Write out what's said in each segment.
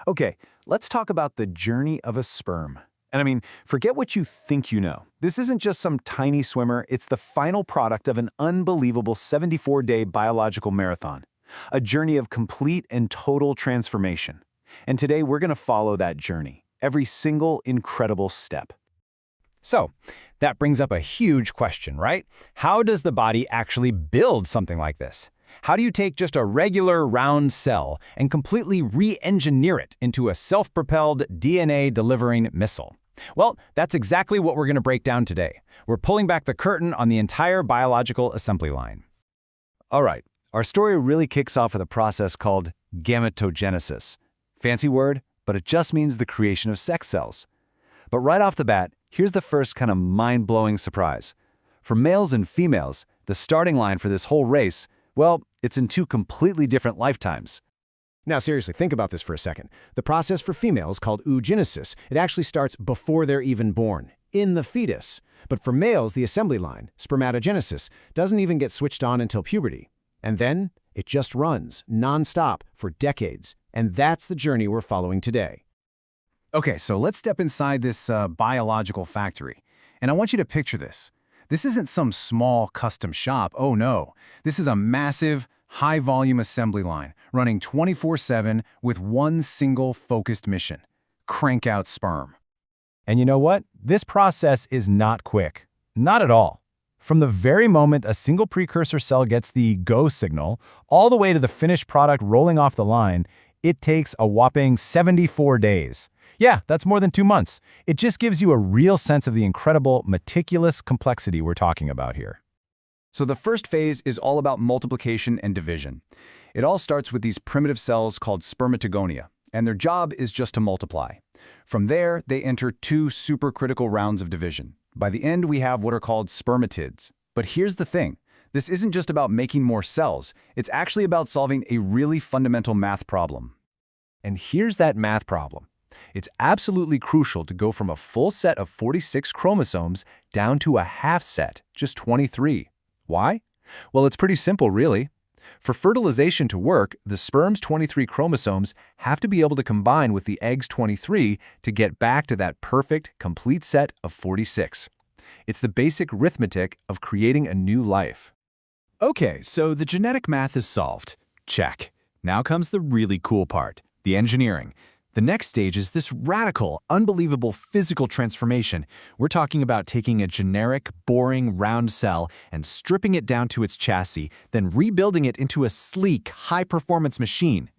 Okay, let's talk about the journey of a sperm. And I mean, forget what you think you know. This isn't just some tiny swimmer, it's the final product of an unbelievable 74-day biological marathon. A journey of complete and total transformation. And today we're going to follow that journey, every single incredible step. So, that brings up a huge question, right? How does the body actually build something like this? How do you take just a regular round cell and completely re-engineer it into a self-propelled DNA-delivering missile? Well, that's exactly what we're going to break down today. We're pulling back the curtain on the entire biological assembly line. All right, our story really kicks off with a process called gametogenesis. Fancy word, but it just means the creation of sex cells. But right off the bat, here's the first kind of mind-blowing surprise. For males and females, the starting line for this whole race, well, it's in two completely different lifetimes. Now seriously, think about this for a second. The process for females, called oogenesis, it actually starts before they're even born, in the fetus. But for males, the assembly line, spermatogenesis, doesn't even get switched on until puberty. And then, it just runs, non-stop, for decades. And that's the journey we're following today. Okay, so let's step inside this biological factory. And I want you to picture this. This isn't some small custom shop, oh no. This is a massive, high-volume assembly line running 24/7 with one single focused mission: crank out sperm. And you know what? This process is not quick. Not at all. From the very moment a single precursor cell gets the go signal, all the way to the finished product rolling off the line, it takes a whopping 74 days. Yeah, that's more than 2 months. It just gives you a real sense of the incredible, meticulous complexity we're talking about here. So the first phase is all about multiplication and division. It all starts with these primitive cells called spermatogonia, and their job is just to multiply. From there, they enter 2 supercritical rounds of division. By the end, we have what are called spermatids. But here's the thing. This isn't just about making more cells. It's actually about solving a really fundamental math problem. And here's that math problem. It's absolutely crucial to go from a full set of 46 chromosomes down to a half set, just 23. Why? Well, it's pretty simple, really. For fertilization to work, the sperm's 23 chromosomes have to be able to combine with the egg's 23 to get back to that perfect, complete set of 46. It's the basic arithmetic of creating a new life. Okay, so the genetic math is solved. Check. Now comes the really cool part, the engineering. The next stage is this radical, unbelievable physical transformation. We're talking about taking a generic, boring, round cell and stripping it down to its chassis, then rebuilding it into a sleek, high-performance machine.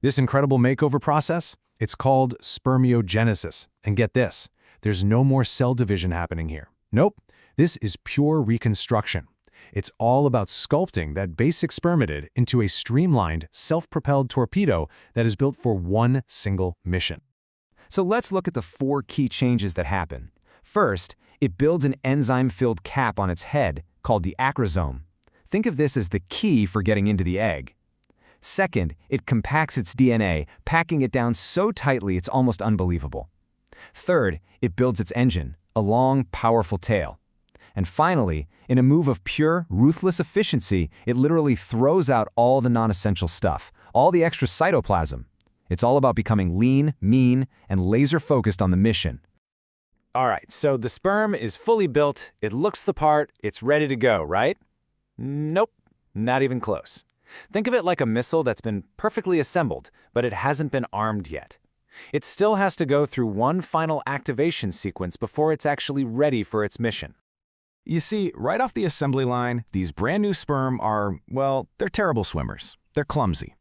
This incredible makeover process, it's called spermiogenesis. And get this, there's no more cell division happening here. Nope, this is pure reconstruction. It's all about sculpting that basic spermatid into a streamlined, self-propelled torpedo that is built for one single mission. So let's look at the 4 key changes that happen. First, it builds an enzyme-filled cap on its head, called the acrosome. Think of this as the key for getting into the egg. Second, it compacts its DNA, packing it down so tightly it's almost unbelievable. Third, it builds its engine, a long, powerful tail. And finally, in a move of pure, ruthless efficiency, it literally throws out all the non-essential stuff, all the extra cytoplasm. It's all about becoming lean, mean, and laser-focused on the mission. All right, so the sperm is fully built, it looks the part, it's ready to go, right? Nope, not even close. Think of it like a missile that's been perfectly assembled, but it hasn't been armed yet. It still has to go through one final activation sequence before it's actually ready for its mission. You see, right off the assembly line, these brand new sperm are, well, they're terrible swimmers. They're clumsy.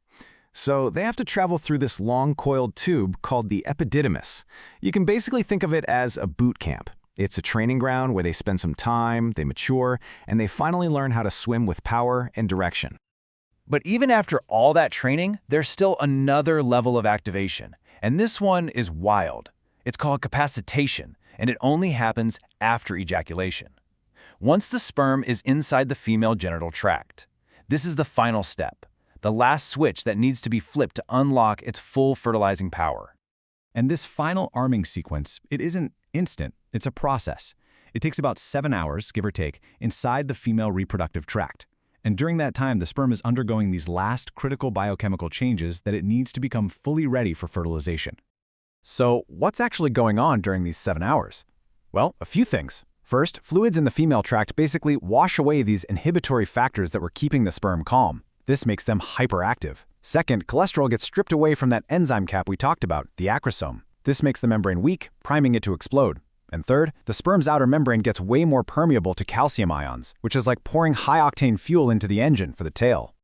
So they have to travel through this long coiled tube called the epididymis. You can basically think of it as a boot camp. It's a training ground where they spend some time, they mature, and they finally learn how to swim with power and direction. But even after all that training, there's still another level of activation. And this one is wild. It's called capacitation, and it only happens after ejaculation. Once the sperm is inside the female genital tract, this is the final step, the last switch that needs to be flipped to unlock its full fertilizing power. And this final arming sequence, it isn't instant, it's a process. It takes about 7 hours, give or take, inside the female reproductive tract. And during that time, the sperm is undergoing these last critical biochemical changes that it needs to become fully ready for fertilization. So what's actually going on during these 7 hours? Well, a few things. First, fluids in the female tract basically wash away these inhibitory factors that were keeping the sperm calm. This makes them hyperactive. Second, cholesterol gets stripped away from that enzyme cap we talked about, the acrosome. This makes the membrane weak, priming it to explode. And third, the sperm's outer membrane gets way more permeable to calcium ions, which is like pouring high-octane fuel into the engine for the tail.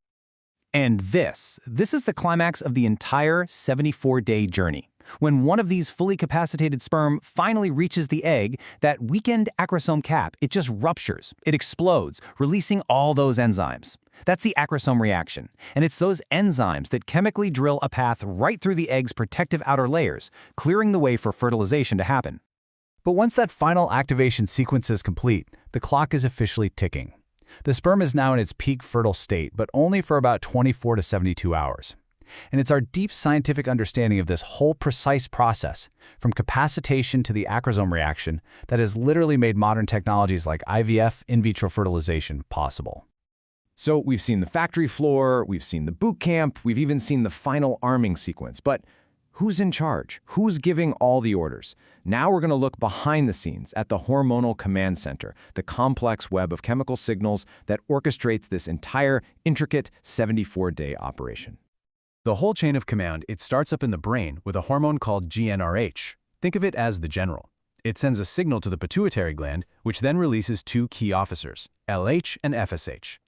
And this is the climax of the entire 74-day journey. When one of these fully capacitated sperm finally reaches the egg, that weakened acrosome cap, it just ruptures. It explodes, releasing all those enzymes. That's the acrosome reaction, and it's those enzymes that chemically drill a path right through the egg's protective outer layers, clearing the way for fertilization to happen. But once that final activation sequence is complete, the clock is officially ticking. The sperm is now in its peak fertile state, but only for about 24 to 72 hours. And it's our deep scientific understanding of this whole precise process, from capacitation to the acrosome reaction, that has literally made modern technologies like IVF, in vitro fertilization, possible. So we've seen the factory floor, we've seen the boot camp, we've even seen the final arming sequence. But who's in charge? Who's giving all the orders? Now we're going to look behind the scenes at the hormonal command center, the complex web of chemical signals that orchestrates this entire intricate 74-day operation. The whole chain of command, it starts up in the brain with a hormone called GnRH. Think of it as the general. It sends a signal to the pituitary gland, which then releases two key officers, LH and FSH.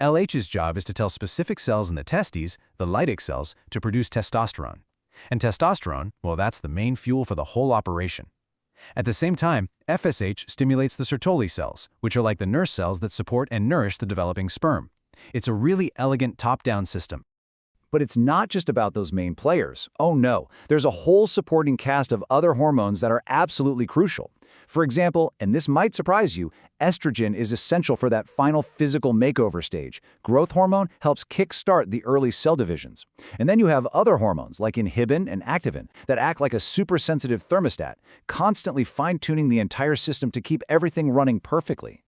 LH's job is to tell specific cells in the testes, the Leydig cells, to produce testosterone. And testosterone, well, that's the main fuel for the whole operation. At the same time, FSH stimulates the Sertoli cells, which are like the nurse cells that support and nourish the developing sperm. It's a really elegant top-down system. But it's not just about those main players. Oh no, there's a whole supporting cast of other hormones that are absolutely crucial. For example, and this might surprise you, estrogen is essential for that final physical makeover stage. Growth hormone helps kickstart the early cell divisions. And then you have other hormones like inhibin and activin that act like a super-sensitive thermostat, constantly fine-tuning the entire system to keep everything running perfectly.